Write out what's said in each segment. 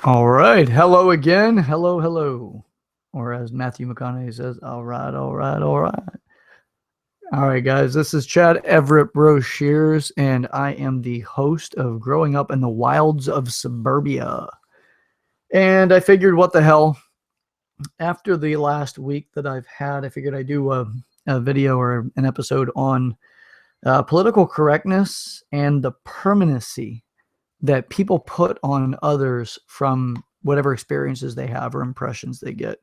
All right. Hello again. Hello, hello. Or as Matthew McConaughey says, all right, all right, all right. All right, guys. This is Chad Everett Bro Shears, and I am the host of Growing Up in the Wilds of Suburbia. And I figured, what the hell? After the last week that I've had, I figured I'd do a video or an episode on political correctness and the permanency that people put on others from whatever experiences they have or impressions they get.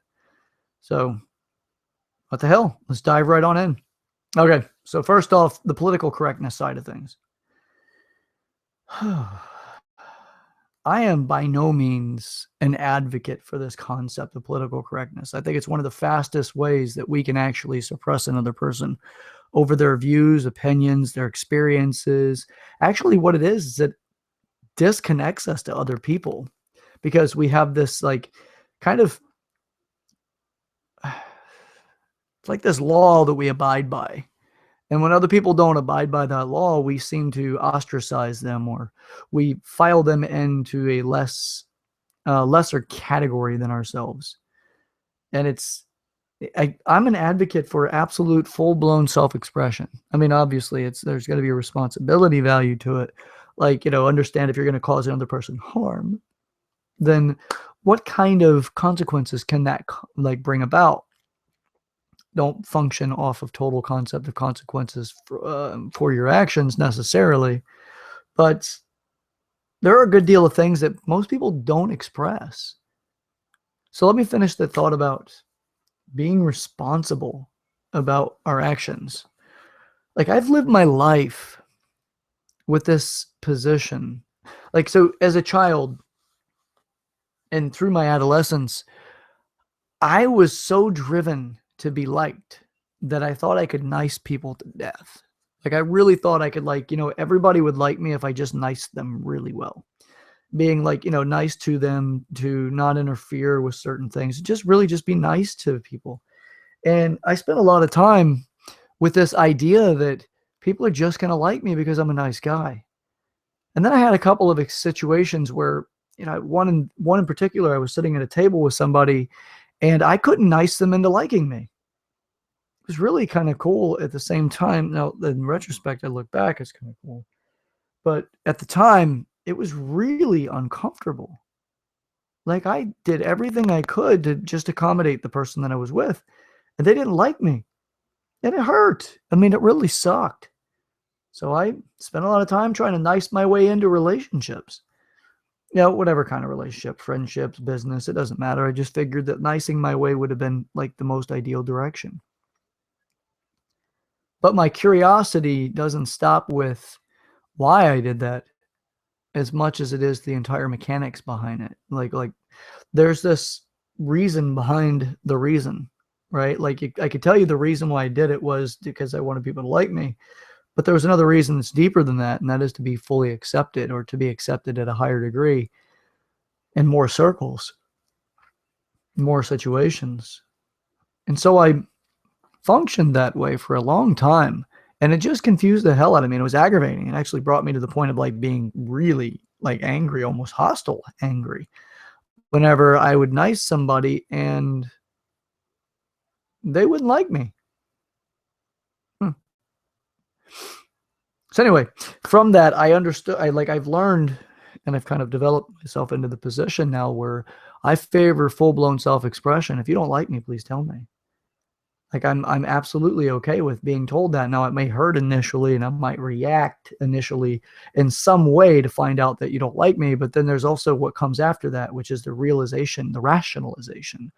So, what the hell? Let's dive right on in. Okay, so first off, the political correctness side of things. I am by no means an advocate for this concept of political correctness. I think it's one of the fastest ways that we can actually suppress another person over their views, opinions, their experiences. Actually, what it is it disconnects us to other people because we have this kind of it's like this law that we abide by. And when other people don't abide by that law, we seem to ostracize them, or we file them into a lesser category than ourselves. And I'm an advocate for absolute full-blown self-expression. I mean, obviously there's got to be a responsibility value to it. Understand if you're going to cause another person harm, then what kind of consequences can that bring about? Don't function off of total concept of consequences for your actions necessarily, but there are a good deal of things that most people don't express. So let me finish the thought about being responsible about our actions. I've lived my life with this position. So as a child and through my adolescence, I was so driven to be liked that I thought I could nice people to death. I really thought I could everybody would like me if I just niced them really well. Being nice to them, to not interfere with certain things, just be nice to people. And I spent a lot of time with this idea that people are just going to like me because I'm a nice guy. And then I had a couple of situations where, one in particular, I was sitting at a table with somebody and I couldn't nice them into liking me. It was really kind of cool at the same time. Now, in retrospect, I look back, it's kind of cool. But at the time, it was really uncomfortable. I did everything I could to just accommodate the person that I was with, and they didn't like me. And it hurt. I mean, it really sucked. So I spent a lot of time trying to nice my way into relationships. Whatever kind of relationship, friendships, business, it doesn't matter. I just figured that nicing my way would have been the most ideal direction. But my curiosity doesn't stop with why I did that as much as it is the entire mechanics behind it. There's this reason behind the reason, right? I could tell you the reason why I did it was because I wanted people to like me. But there was another reason that's deeper than that, and that is to be fully accepted, or to be accepted at a higher degree in more circles, more situations. And so I functioned that way for a long time, and it just confused the hell out of me. And it was aggravating. It actually brought me to the point of being really angry, almost hostile angry, whenever I would nice somebody and they wouldn't like me. So anyway, from that, I understood, I've learned, and I've kind of developed myself into the position now where I favor full-blown self-expression. If you don't like me, please tell me. I'm absolutely okay with being told that. Now, it may hurt initially, and I might react initially in some way to find out that you don't like me, but then there's also what comes after that, which is the realization, the rationalization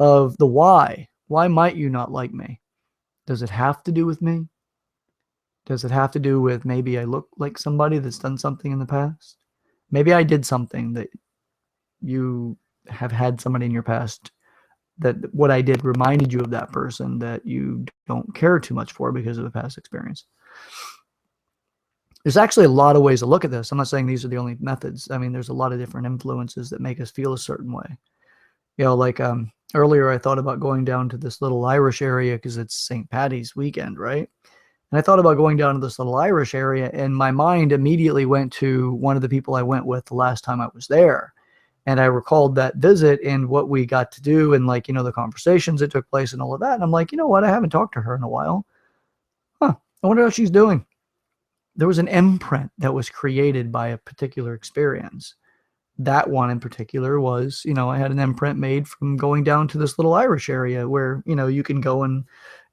of the why. Why might you not like me? Does it have to do with me? Does it have to do with maybe I look like somebody that's done something in the past? Maybe I did something that you have had somebody in your past that what I did reminded you of that person that you don't care too much for because of the past experience. There's actually a lot of ways to look at this. I'm not saying these are the only methods. I mean, there's a lot of different influences that make us feel a certain way. Earlier I thought about going down to this little Irish area because it's St. Paddy's weekend, right? And I thought about going down to this little Irish area, and my mind immediately went to one of the people I went with the last time I was there. And I recalled that visit and what we got to do and like, the conversations that took place and all of that. And I'm like, you know what? I haven't talked to her in a while. I wonder how she's doing. There was an imprint that was created by a particular experience. That one in particular was, I had an imprint made from going down to this little Irish area where, you can go and,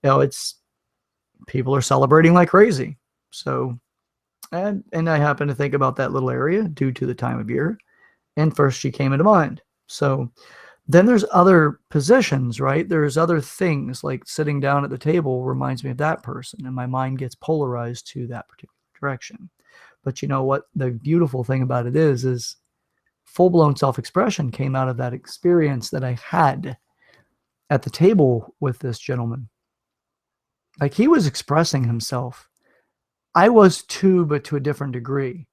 it's people are celebrating like crazy. So, and I happen to think about that little area due to the time of year. And first she came into mind. So then there's other positions, right? There's other things like sitting down at the table reminds me of that person, and my mind gets polarized to that particular direction. But you know what? The beautiful thing about it is full-blown self-expression came out of that experience that I had at the table with this gentleman. Like, he was expressing himself. I was too, but to a different degree.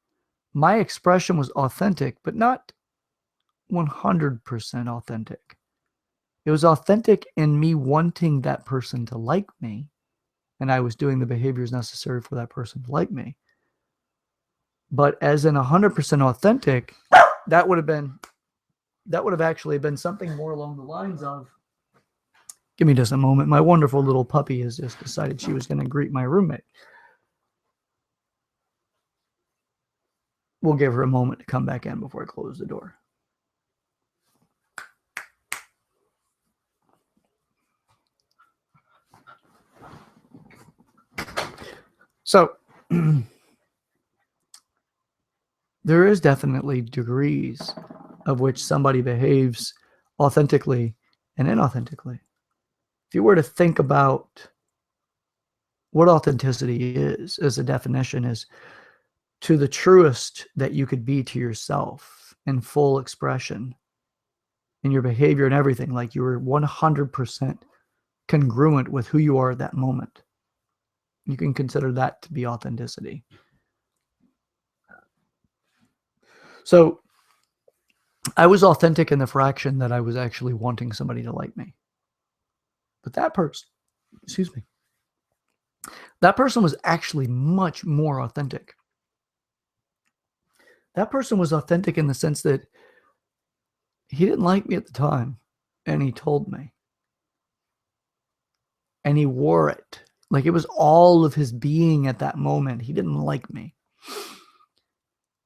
My expression was authentic, but not 100% authentic. It was authentic in me wanting that person to like me, and I was doing the behaviors necessary for that person to like me. But as in 100% authentic, that would have actually been something more along the lines of, give me just a moment. My wonderful little puppy has just decided she was going to greet my roommate. We'll give her a moment to come back in before I close the door. So there is definitely degrees of which somebody behaves authentically and inauthentically. If you were to think about what authenticity is, as a definition, is to the truest that you could be to yourself in full expression in your behavior and everything, like you were 100% congruent with who you are at that moment. You can consider that to be authenticity. So I was authentic in the fraction that I was actually wanting somebody to like me. But that person, that person was actually much more authentic. That person was authentic in the sense that he didn't like me at the time, and he told me. And he wore it. Like it was all of his being at that moment. He didn't like me.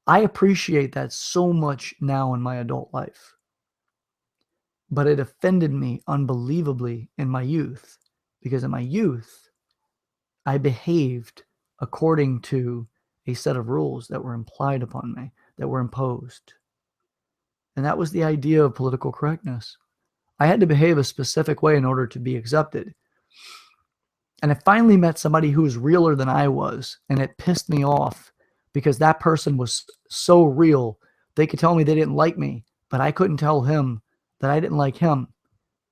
I appreciate that so much now in my adult life. But it offended me unbelievably in my youth, because in my youth, I behaved according to a set of rules that were implied upon me, that were imposed. And that was the idea of political correctness. I had to behave a specific way in order to be accepted. And I finally met somebody who was realer than I was, and it pissed me off because that person was so real. They could tell me they didn't like me, but I couldn't tell him that I didn't like him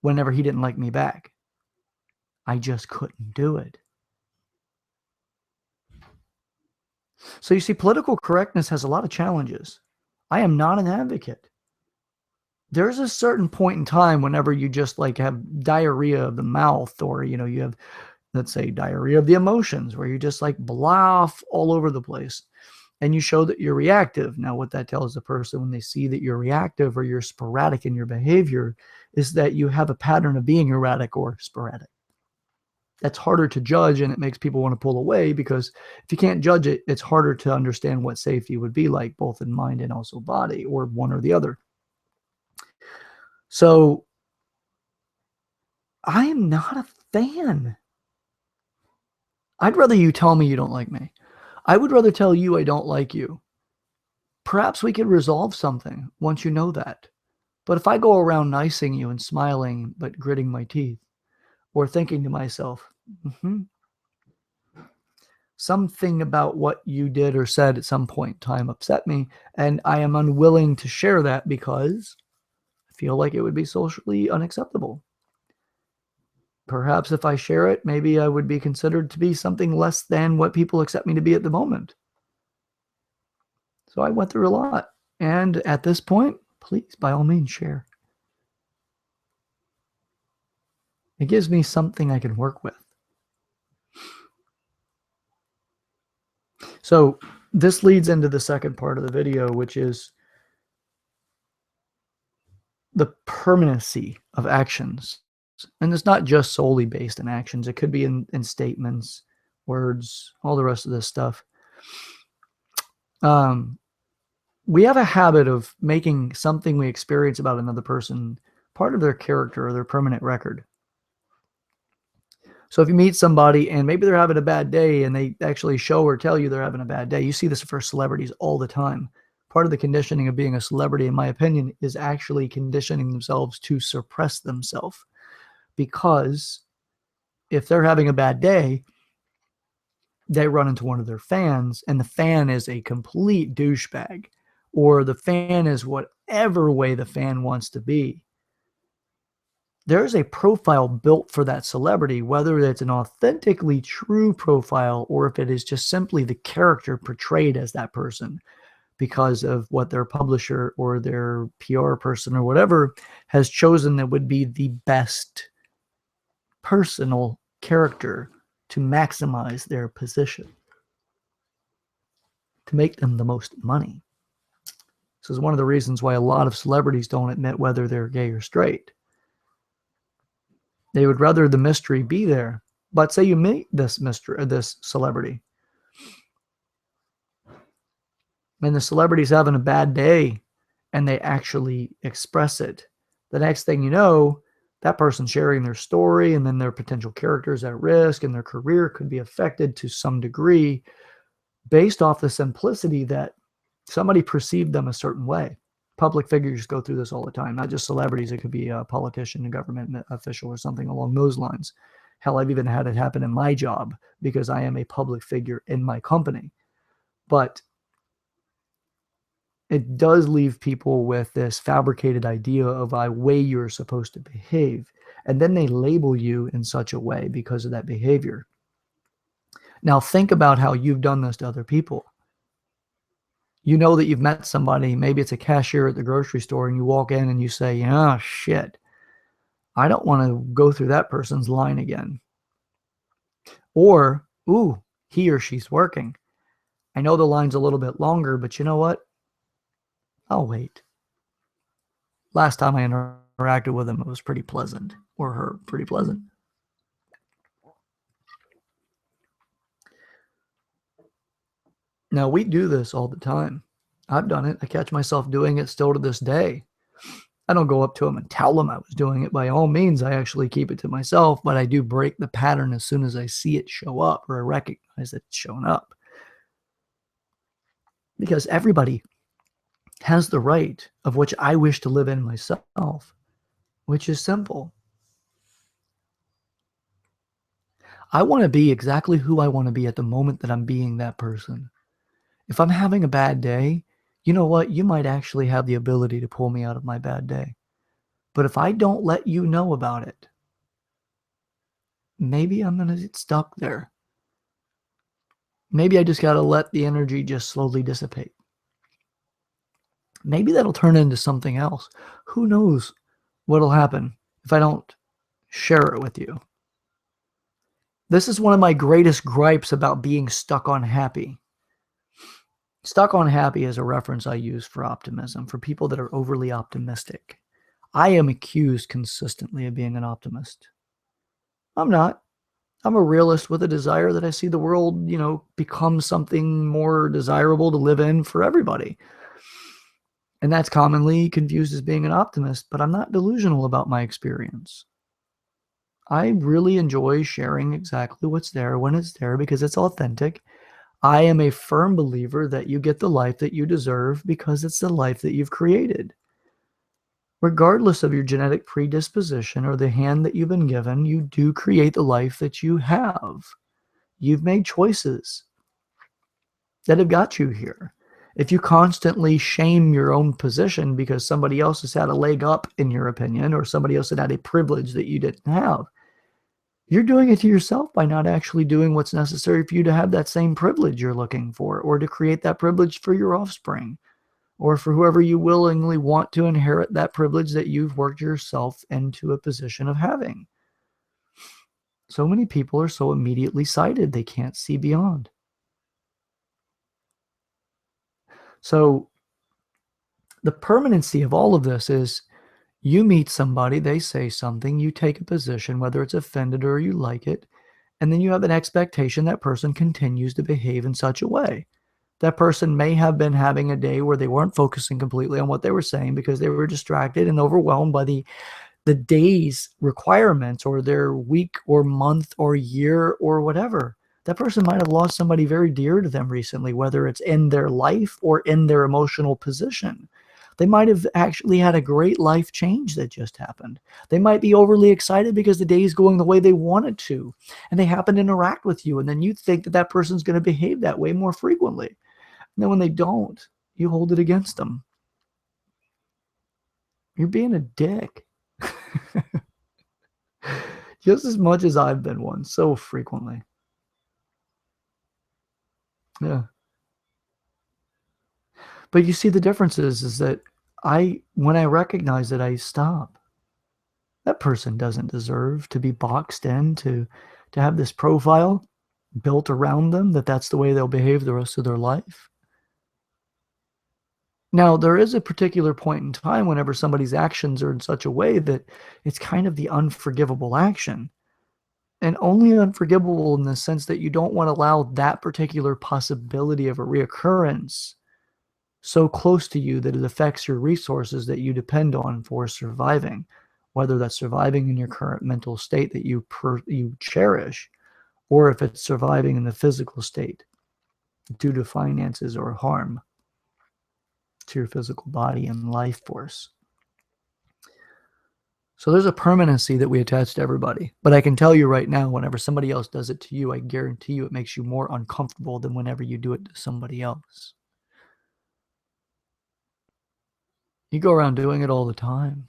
whenever he didn't like me back. I just couldn't do it. So you see, political correctness has a lot of challenges. I am not an advocate. There's a certain point in time whenever you just like have diarrhea of the mouth, or, you have, let's say, diarrhea of the emotions, where you just like blah all over the place and you show that you're reactive. Now, what that tells the person when they see that you're reactive or you're sporadic in your behavior is that you have a pattern of being erratic or sporadic. That's harder to judge, and it makes people want to pull away, because if you can't judge it, it's harder to understand what safety would be like, both in mind and also body, or one or the other. So I am not a fan. I'd rather you tell me you don't like me. I would rather tell you I don't like you. Perhaps we could resolve something once you know that. But if I go around nicing you and smiling but gritting my teeth, or thinking to myself, something about what you did or said at some point in time upset me, and I am unwilling to share that because I feel like it would be socially unacceptable. Perhaps if I share it, maybe I would be considered to be something less than what people accept me to be at the moment. So I went through a lot. And at this point, please, by all means, share. It gives me something I can work with. So this leads into the second part of the video, which is the permanency of actions. And it's not just solely based in actions. It could be in statements, words, all the rest of this stuff. We have a habit of making something we experience about another person part of their character or their permanent record. So if you meet somebody and maybe they're having a bad day and they actually show or tell you they're having a bad day, you see this for celebrities all the time. Part of the conditioning of being a celebrity, in my opinion, is actually conditioning themselves to suppress themselves. Because if they're having a bad day, they run into one of their fans, and the fan is a complete douchebag, or the fan is whatever way the fan wants to be. There's a profile built for that celebrity, whether it's an authentically true profile or if it is just simply the character portrayed as that person because of what their publisher or their PR person or whatever has chosen that would be the best personal character to maximize their position, to make them the most money. This is one of the reasons why a lot of celebrities don't admit whether they're gay or straight. They would rather the mystery be there. But say you meet this celebrity, and the celebrity's having a bad day, and they actually express it. The next thing you know, that person's sharing their story, and then their potential characters at risk, and their career could be affected to some degree based off the simplicity that somebody perceived them a certain way. Public figures go through this all the time, not just celebrities. It could be a politician, a government official, or something along those lines. Hell, I've even had it happen in my job because I am a public figure in my company. But it does leave people with this fabricated idea of a way you're supposed to behave. And then they label you in such a way because of that behavior. Now think about how you've done this to other people. You know that you've met somebody, maybe it's a cashier at the grocery store, and you walk in and you say, oh, shit, I don't want to go through that person's line again. Or, ooh, he or she's working. I know the line's a little bit longer, but you know what? I'll wait. Last time I interacted with him, it was pretty pleasant, or her, pretty pleasant. Now, we do this all the time. I've done it. I catch myself doing it still to this day. I don't go up to them and tell them I was doing it. By all means, I actually keep it to myself, but I do break the pattern as soon as I see it show up or I recognize that it's showing up. Because everybody has the right of which I wish to live in myself, which is simple. I want to be exactly who I want to be at the moment that I'm being that person. If I'm having a bad day, you know what? You might actually have the ability to pull me out of my bad day. But if I don't let you know about it, maybe I'm going to get stuck there. Maybe I just got to let the energy just slowly dissipate. Maybe that'll turn into something else. Who knows what'll happen if I don't share it with you? This is one of my greatest gripes about being stuck on happy. Stuck on happy is a reference I use for optimism, for people that are overly optimistic. I am accused consistently of being an optimist. I'm not. I'm a realist with a desire that I see the world, become something more desirable to live in for everybody. And that's commonly confused as being an optimist, but I'm not delusional about my experience. I really enjoy sharing exactly what's there when it's there because it's authentic. I am a firm believer that you get the life that you deserve because it's the life that you've created. Regardless of your genetic predisposition or the hand that you've been given, you do create the life that you have. You've made choices that have got you here. If you constantly shame your own position because somebody else has had a leg up, in your opinion, or somebody else had a privilege that you didn't have, you're doing it to yourself by not actually doing what's necessary for you to have that same privilege you're looking for, or to create that privilege for your offspring, or for whoever you willingly want to inherit that privilege that you've worked yourself into a position of having. So many people are so immediately sighted, they can't see beyond. So the permanency of all of this is You meet somebody, they say something, you take a position, whether it's offended or you like it, and then you have an expectation that person continues to behave in such a way. That person may have been having a day where they weren't focusing completely on what they were saying because they were distracted and overwhelmed by the day's requirements or their week or month or year or whatever. That person might have lost somebody very dear to them recently, whether it's in their life or in their emotional position. They might have actually had a great life change that just happened. They might be overly excited because the day is going the way they want it to, and they happen to interact with you, and then you think that that person's going to behave that way more frequently. And then when they don't, you hold it against them. You're being a dick. Just as much as I've been one, so frequently. Yeah. But you see, the difference is that when I recognize it, I stop. That person doesn't deserve to be boxed in to have this profile built around them, that's the way they'll behave the rest of their life. Now, there is a particular point in time whenever somebody's actions are in such a way that it's kind of the unforgivable action. And only unforgivable in the sense that you don't want to allow that particular possibility of a reoccurrence so close to you that it affects your resources that you depend on for surviving, whether that's surviving in your current mental state that you cherish, or if it's surviving in the physical state due to finances or harm to your physical body and life force. So there's a permanency that we attach to everybody. But I can tell you right now, whenever somebody else does it to you, I guarantee you it makes you more uncomfortable than whenever you do it to somebody else. You go around doing it all the time.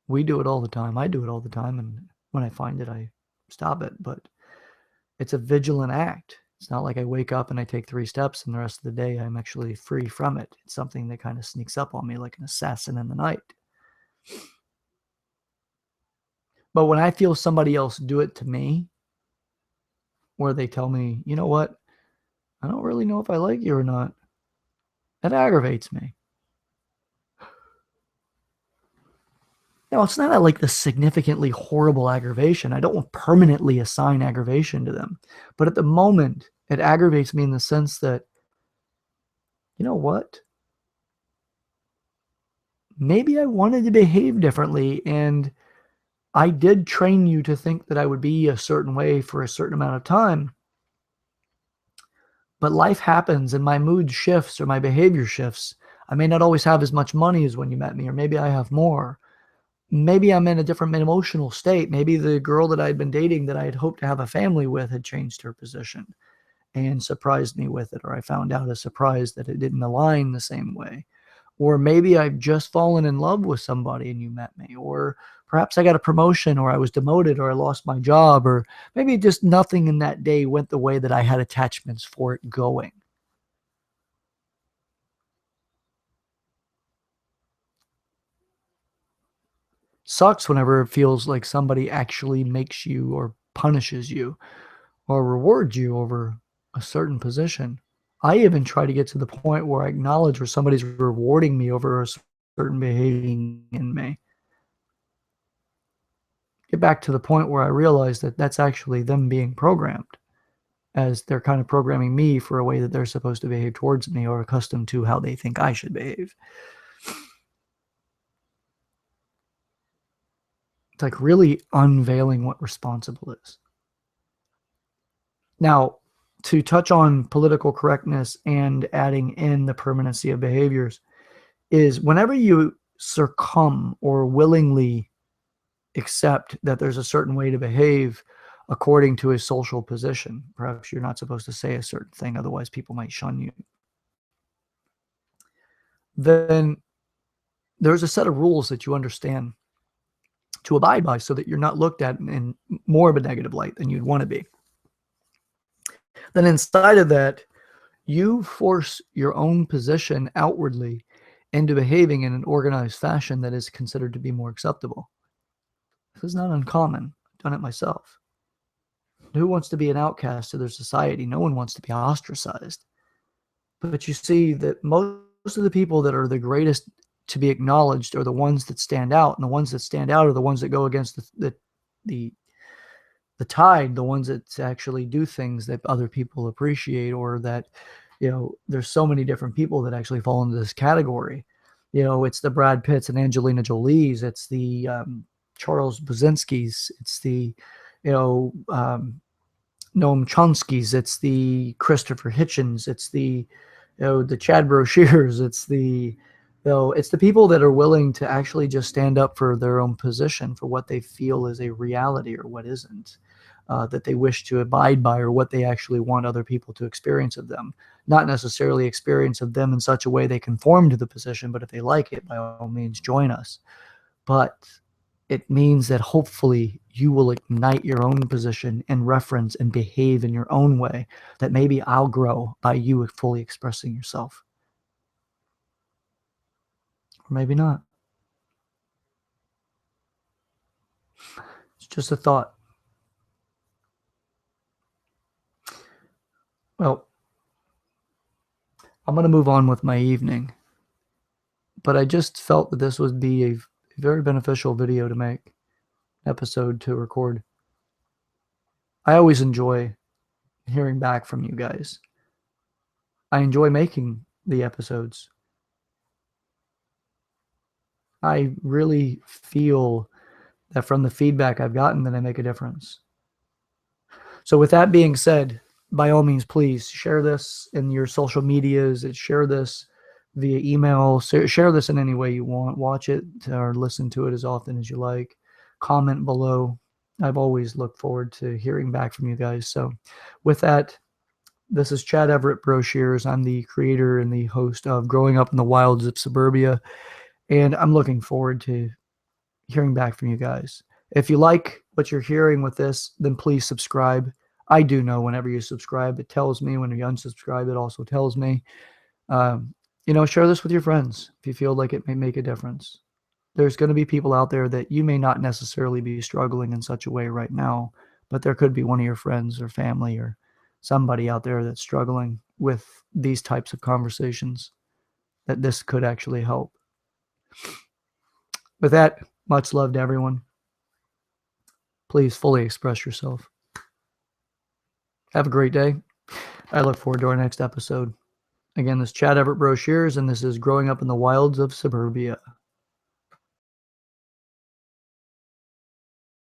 We do it all the time. I do it all the time. And when I find it, I stop it. But it's a vigilant act. It's not like I wake up and I take 3 steps and the rest of the day I'm actually free from it. It's something that kind of sneaks up on me like an assassin in the night. But when I feel somebody else do it to me, where they tell me, you know what, I don't really know if I like you or not, that aggravates me. Now, it's not like the significantly horrible aggravation. I don't permanently assign aggravation to them. But at the moment, it aggravates me in the sense that, you know what? Maybe I wanted to behave differently, and I did train you to think that I would be a certain way for a certain amount of time. But life happens and my mood shifts or my behavior shifts. I may not always have as much money as when you met me, or maybe I have more. Maybe I'm in a different emotional state. Maybe the girl that I'd been dating that I had hoped to have a family with had changed her position and surprised me with it, or I found out a surprise that it didn't align the same way. Or maybe I've just fallen in love with somebody and you met me, or perhaps I got a promotion, or I was demoted, or I lost my job, or maybe just nothing in that day went the way that I had attachments for it going. Sucks whenever it feels like somebody actually makes you or punishes you or rewards you over a certain position. I even try to get to the point where I acknowledge where somebody's rewarding me over a certain behavior in me. Get back to the point where I realize that that's actually them being programmed, as they're kind of programming me for a way that they're supposed to behave towards me or accustomed to how they think I should behave. It's like really unveiling what responsible is. Now, to touch on political correctness and adding in the permanency of behaviors is whenever you succumb or willingly accept that there's a certain way to behave according to a social position. Perhaps you're not supposed to say a certain thing, otherwise people might shun you. Then there's a set of rules that you understand to abide by so that you're not looked at in more of a negative light than you'd want to be. Then inside of that, you force your own position outwardly into behaving in an organized fashion that is considered to be more acceptable. This is not uncommon. I've done it myself. Who wants to be an outcast to their society? No one wants to be ostracized. But you see that most of the people that are the greatest to be acknowledged are the ones that stand out, and the ones that stand out are the ones that go against the tide, the ones that actually do things that other people appreciate, or that, there's so many different people that actually fall into this category. It's the Brad Pitts and Angelina Jolies, it's the Charles Buzinskis, it's the, Noam Chomsky's, it's the Christopher Hitchens, it's the Chad Broshears, it's the people that are willing to actually just stand up for their own position, for what they feel is a reality or what isn't, that they wish to abide by, or what they actually want other people to experience of them. Not necessarily experience of them in such a way they conform to the position, but if they like it, by all means, join us. But it means that hopefully you will ignite your own position and reference and behave in your own way, that maybe I'll grow by you fully expressing yourself. Or maybe not. It's just a thought. Well, I'm going to move on with my evening, but I just felt that this would be a very beneficial video to make, episode to record. I always enjoy hearing back from you guys. I enjoy making the episodes. I really feel that from the feedback I've gotten that I make a difference. So with that being said, by all means, please share this in your social medias, share this via email, share this in any way you want, watch it or listen to it as often as you like, comment below. I've always looked forward to hearing back from you guys. So with that, this is Chad Everett Broshears. I'm the creator and the host of Growing Up in the Wilds of Suburbia, and I'm looking forward to hearing back from you guys. If you like what you're hearing with this, then please subscribe. I do know whenever you subscribe, it tells me. When you unsubscribe, it also tells me. Share this with your friends if you feel like it may make a difference. There's going to be people out there that you may not necessarily be struggling in such a way right now, but there could be one of your friends or family or somebody out there that's struggling with these types of conversations that this could actually help. With that, much love to everyone. Please fully express yourself. Have a great day. I look forward to our next episode. Again, this is Chad Everett Broshears, and this is Growing Up in the Wilds of Suburbia.